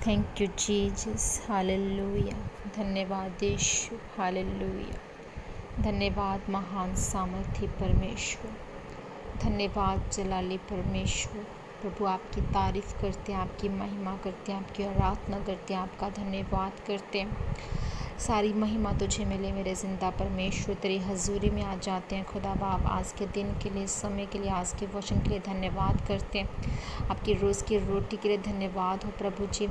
Thank you Jesus, hallelujah. धन्यवाद यीशु, hallelujah. धन्यवाद महान सामर्थ्य परमेश्वर, धन्यवाद जलाली परमेश्वर। प्रभु आपकी तारीफ़ करते हैं, आपकी महिमा करते हैं, आपकी आराधना करते हैं, आपका धन्यवाद करते हैं। सारी महिमा तुझे मिले मेरे ज़िंदा परमेश्वर। तेरी हजूरी में आ जाते हैं खुदा बाप। आज के दिन के लिए, समय के लिए, आज के वचन के लिए धन्यवाद करते हैं। आपकी रोज़ की रोटी के लिए धन्यवाद हो प्रभु जी।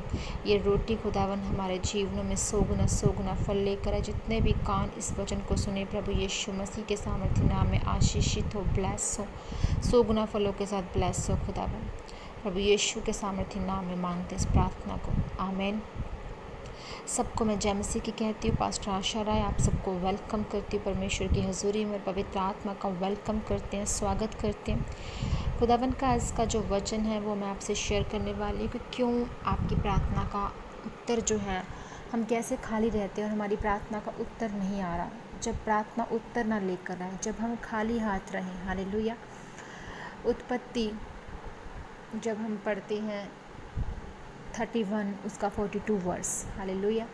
ये रोटी खुदावन हमारे जीवनों में सौ गुना फल लेकर आए। जितने भी कान इस वचन को सुने प्रभु यीशु मसीह के सामर्थ्य नाम में आशीषित हो, ब्लेस हो, 100 गुना फलों के साथ ब्लेस हो खुदावन। प्रभु यीशु के सामर्थ्य नाम में मांगते इस प्रार्थना को, आमीन। सबको मैं जय मसीह की कहती हूँ। पास्टर आशा राय आप सबको वेलकम करती हूँ परमेश्वर की हजूरी में, और पवित्र आत्मा का वेलकम करते हैं, स्वागत करते हैं। खुदावन का आज का जो वचन है वो मैं आपसे शेयर करने वाली हूँ कि क्यों आपकी प्रार्थना का उत्तर जो है, हम कैसे खाली रहते हैं और हमारी प्रार्थना का उत्तर नहीं आ रहा। जब प्रार्थना उत्तर ना लेकर आए, जब हम खाली हाथ रहें, हालेलुया। उत्पत्ति जब हम पढ़ते हैं 31 उसका 42 वर्स, हालेलुया।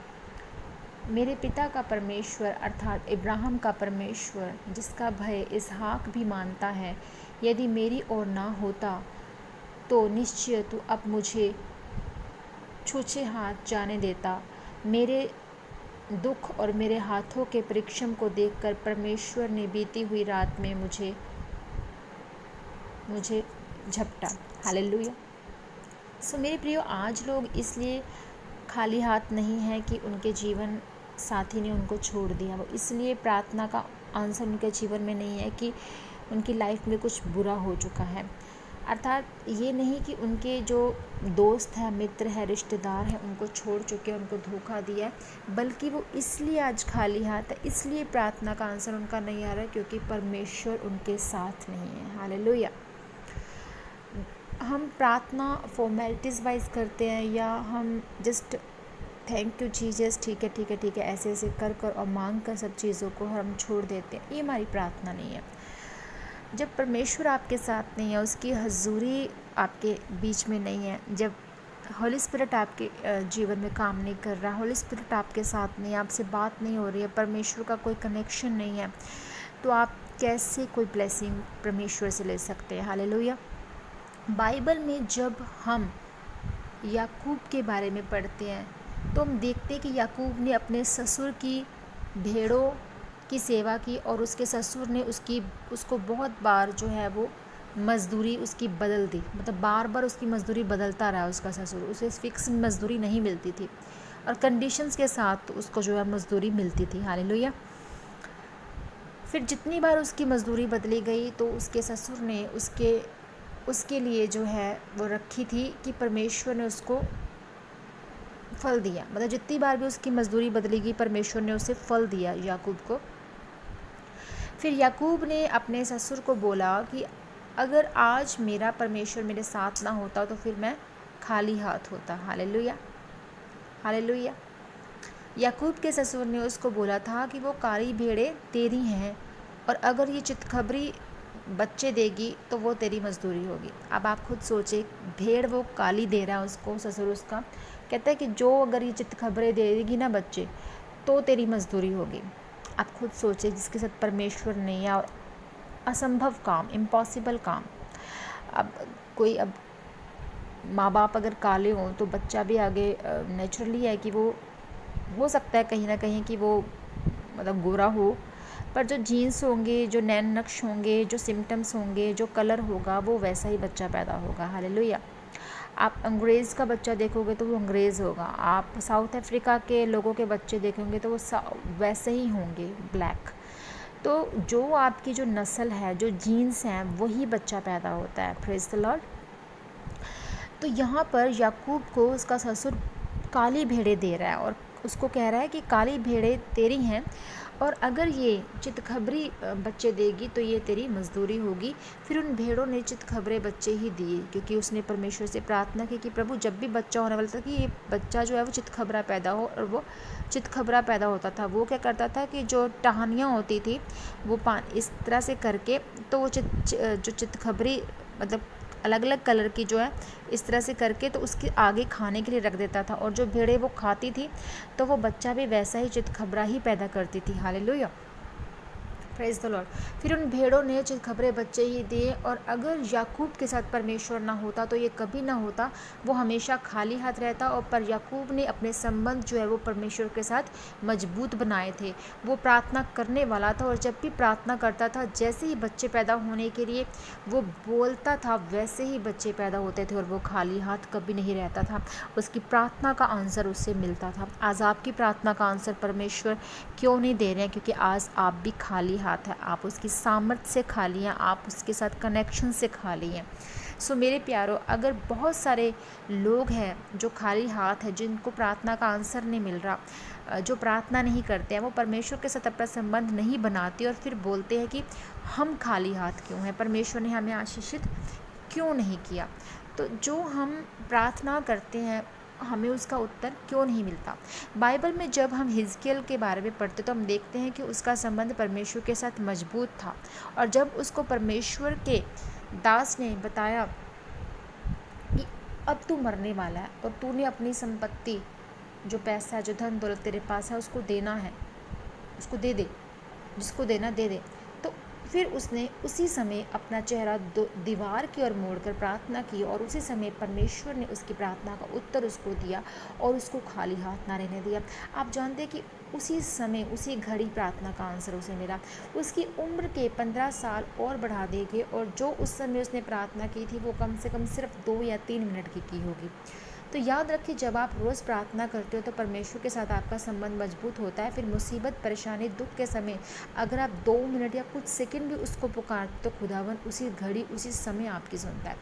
मेरे पिता का परमेश्वर अर्थात इब्राहिम का परमेश्वर, जिसका भय इसहाक भी मानता है, यदि मेरी ओर ना होता तो निश्चय तू अब मुझे छूछे हाथ जाने देता। मेरे दुख और मेरे हाथों के परिश्रम को देखकर परमेश्वर ने बीती हुई रात में मुझे झपटा, हालेलुया। सो मेरे प्रियो, आज लोग इसलिए खाली हाथ नहीं है कि उनके जीवन साथी ने उनको छोड़ दिया। वो इसलिए प्रार्थना का आंसर उनके जीवन में नहीं है कि उनकी लाइफ में कुछ बुरा हो चुका है। अर्थात ये नहीं कि उनके जो दोस्त हैं, मित्र हैं, रिश्तेदार हैं, उनको छोड़ चुके हैं, उनको धोखा दिया है, बल्कि वो इसलिए आज खाली हाथ है, इसलिए प्रार्थना का आंसर उनका नहीं आ रहा है क्योंकि परमेश्वर उनके साथ नहीं है, हालेलुया। हम प्रार्थना फॉर्मेलिटीज़ वाइज करते हैं, या हम जस्ट थैंक यू जीसस, ठीक है ऐसे ऐसे कर और मांग कर सब चीज़ों को हम छोड़ देते हैं। ये हमारी प्रार्थना नहीं है। जब परमेश्वर आपके साथ नहीं है, उसकी हजूरी आपके बीच में नहीं है, जब होली स्पिरिट आपके जीवन में काम नहीं कर रहा, होली स्पिरिट आपके साथ नहीं है, आपसे बात नहीं हो रही है, परमेश्वर का कोई कनेक्शन नहीं है, तो आप कैसे कोई ब्लेसिंग परमेश्वर से ले सकते हैं, हालेलुया। बाइबल में जब हम याकूब के बारे में पढ़ते हैं तो हम देखते हैं कि याकूब ने अपने ससुर की भेड़ों की सेवा की, और उसके ससुर ने उसको बहुत बार जो है वो मज़दूरी उसकी बदल दी। मतलब बार बार उसकी मज़दूरी बदलता रहा उसका ससुर, उसे फिक्स मज़दूरी नहीं मिलती थी, और कंडीशंस के साथ उसको जो है मज़दूरी मिलती थी, हालेलुया। फिर जितनी बार उसकी मज़दूरी बदली गई तो उसके ससुर ने उसके लिए जो है वो रखी थी कि परमेश्वर ने उसको फल दिया। मतलब जितनी बार भी उसकी मज़दूरी बदली गई, परमेश्वर ने उसे फल दिया याकूब को। फिर याकूब ने अपने ससुर को बोला कि अगर आज मेरा परमेश्वर मेरे साथ ना होता तो फिर मैं खाली हाथ होता, हालेलुया, हालेलुया। याकूब के ससुर ने उसको बोला था कि वो काली भेड़ें तेरी हैं, और अगर ये चितखबरी बच्चे देगी तो वो तेरी मज़दूरी होगी। अब आप खुद सोचे, भेड़ वो काली दे रहा है उसको, ससुर उसका कहता है कि जो अगर ये चितखबरें दे देगी ना बच्चे तो तेरी मज़दूरी होगी। आप खुद सोचे, जिसके साथ परमेश्वर नहीं है, और असंभव काम, इम्पॉसिबल काम। अब माँ बाप अगर काले हों तो बच्चा भी आगे नेचुरली है कि वो हो सकता है कहीं ना कहीं कि वो मतलब गोरा हो, पर जो जीन्स होंगे, जो नैन नक्श होंगे, जो सिम्टम्स होंगे, जो कलर होगा, वो वैसा ही बच्चा पैदा होगा, हालेलुया। आप अंग्रेज़ का बच्चा देखोगे तो वो अंग्रेज़ होगा, आप साउथ अफ्रीका के लोगों के बच्चे देखेंगे तो वो वैसे ही होंगे, ब्लैक। तो जो आपकी जो नस्ल है, जो जीन्स हैं, वही बच्चा पैदा होता है, प्रेज़ द लॉर्ड। तो यहाँ पर याकूब को उसका ससुर काली भेड़ें दे रहा है, और उसको कह रहा है कि काली भेड़ें तेरी हैं, और अगर ये चितखबरी बच्चे देगी तो ये तेरी मज़दूरी होगी। फिर उन भेड़ों ने चितखबरे बच्चे ही दिए, क्योंकि उसने परमेश्वर से प्रार्थना की कि प्रभु जब भी बच्चा होने वाला था कि ये बच्चा जो है वो चितखबरा पैदा हो, और वो चितखबरा पैदा होता था। वो क्या करता था कि जो टहनियाँ होती थी वो इस तरह से करके, तो वो जो चितखबरी मतलब अलग अलग कलर की जो है इस तरह से करके तो उसके आगे खाने के लिए रख देता था, और जो भेड़ें वो खाती थी तो वो बच्चा भी वैसा ही चितखबरा ही पैदा करती थी। Hallelujah, praise the Lord. फिर उन भेड़ों ने चितखबरे बच्चे ही दिए, और अगर याकूब के साथ परमेश्वर ना होता तो ये कभी ना होता, वो हमेशा खाली हाथ रहता। और पर याकूब ने अपने संबंध जो है वो परमेश्वर के साथ मजबूत बनाए थे। वो प्रार्थना करने वाला था, और जब भी प्रार्थना करता था, जैसे ही बच्चे पैदा होने के लिए वो बोलता था, वैसे ही बच्चे पैदा होते थे, और वो खाली हाथ कभी नहीं रहता था। उसकी प्रार्थना का आंसर उससे मिलता था। आज आपकी प्रार्थना का आंसर परमेश्वर क्यों नहीं दे रहे हैं? क्योंकि आज आप भी खाली हाथ है, आप उसकी सामर्थ्य से खाली हैं, आप उसके साथ कनेक्शन से खाली हैं। सो मेरे प्यारो, अगर बहुत सारे लोग हैं जो खाली हाथ है, जिनको प्रार्थना का आंसर नहीं मिल रहा, जो प्रार्थना नहीं करते हैं, वो परमेश्वर के साथ अपना संबंध नहीं बनाते और फिर बोलते हैं कि हम खाली हाथ क्यों हैं, परमेश्वर ने हमें आशीषित क्यों नहीं किया। तो जो हम प्रार्थना करते हैं हमें उसका उत्तर क्यों नहीं मिलता। बाइबल में जब हम हिजकिय्याह के बारे में पढ़ते तो हम देखते हैं कि उसका संबंध परमेश्वर के साथ मजबूत था, और जब उसको परमेश्वर के दास ने बताया कि अब तू मरने वाला है और तूने अपनी संपत्ति, जो पैसा, जो धन दौलत तेरे पास है, उसको देना है, उसको दे दे, जिसको देना दे दे, तो फिर उसने उसी समय अपना चेहरा दीवार की ओर मोड़कर प्रार्थना की, और उसी समय परमेश्वर ने उसकी प्रार्थना का उत्तर उसको दिया और उसको खाली हाथ ना रहने दिया। आप जानते हैं कि उसी समय, उसी घड़ी प्रार्थना का आंसर उसे मिला। उसकी उम्र के 15 साल और बढ़ा देंगे, और जो उस समय उसने प्रार्थना की थी वो कम से कम सिर्फ 2 या 3 मिनट की होगी। तो याद रखिए, जब आप रोज़ प्रार्थना करते हो तो परमेश्वर के साथ आपका संबंध मजबूत होता है। फिर मुसीबत, परेशानी, दुख के समय अगर आप 2 मिनट या कुछ सेकंड भी उसको पुकारते तो खुदावन उसी घड़ी, उसी समय आपकी सुनता है।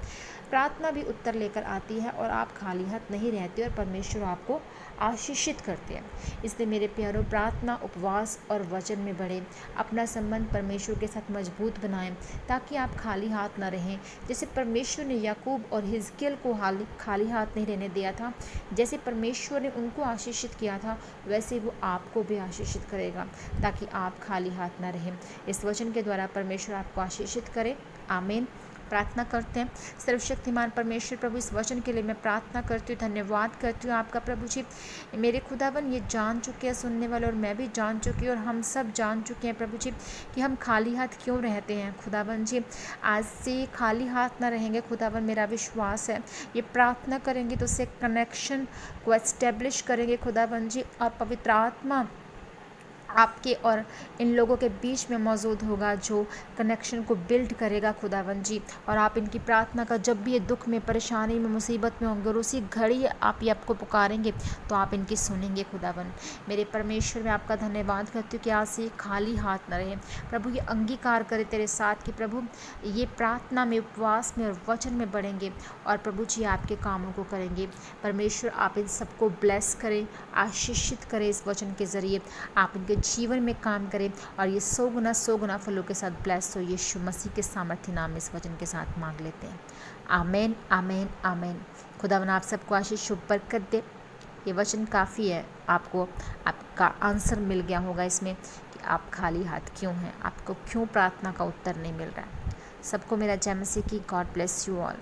प्रार्थना भी उत्तर लेकर आती है, और आप खाली हाथ नहीं रहते, और परमेश्वर आपको आशीषित करते हैं। इसलिए मेरे प्यारों, प्रार्थना, उपवास और वचन में बढ़े, अपना संबंध परमेश्वर के साथ मजबूत बनाएं, ताकि आप खाली हाथ ना रहें। जैसे परमेश्वर ने याकूब और हिजकिय्याह को खाली हाथ नहीं रहने दिया था, जैसे परमेश्वर ने उनको आशीषित किया था, वैसे वो आपको भी आशीषित करेगा, ताकि आप खाली हाथ ना रहें। इस वचन के द्वारा परमेश्वर आपको आशीषित करे। आमीन। प्रार्थना करते हैं। सर्वशक्तिमान परमेश्वर प्रभु, इस वचन के लिए मैं प्रार्थना करती हूँ, धन्यवाद करती हूँ आपका प्रभु जी। मेरे खुदावन ये जान चुके हैं सुनने वाले, और मैं भी जान चुकी हूँ, और हम सब जान चुके हैं प्रभु जी कि हम खाली हाथ क्यों रहते हैं। खुदावन जी, आज से खाली हाथ ना रहेंगे खुदावन, मेरा विश्वास है। ये प्रार्थना करेंगे तो उससे कनेक्शन को एस्टेब्लिश करेंगे खुदावन जी, और पवित्र आत्मा आपके और इन लोगों के बीच में मौजूद होगा, जो कनेक्शन को बिल्ड करेगा खुदावन जी। और आप इनकी प्रार्थना का जब भी ये दुख में, परेशानी में, मुसीबत में होंगे, और उसी घड़ी आप ये आपको पुकारेंगे तो आप इनकी सुनेंगे खुदावन। मेरे परमेश्वर, मैं आपका धन्यवाद करती हूँ कि आज से खाली हाथ न रहे प्रभु। ये अंगीकार करे तेरे साथ कि प्रभु ये प्रार्थना में, उपवास में और वचन में बढ़ेंगे, और प्रभु जी आपके कामों को करेंगे। परमेश्वर, आप इन सबको ब्लेस करें, आशीषित करें इस वचन के ज़रिए, आप इनके जीवन में काम करें, और ये 100 गुना फलों के साथ ब्लेस हो। यीशु मसीह के सामर्थ्य नाम में इस वचन के साथ मांग लेते हैं। आमीन, आमीन, आमीन। खुदावन आप सबको आशीष शुभ बरकत दे। ये वचन काफ़ी है, आपको आपका आंसर मिल गया होगा इसमें कि आप खाली हाथ क्यों हैं, आपको क्यों प्रार्थना का उत्तर नहीं मिल रहा है। सबको मेरा जय मसीह की। God bless you all.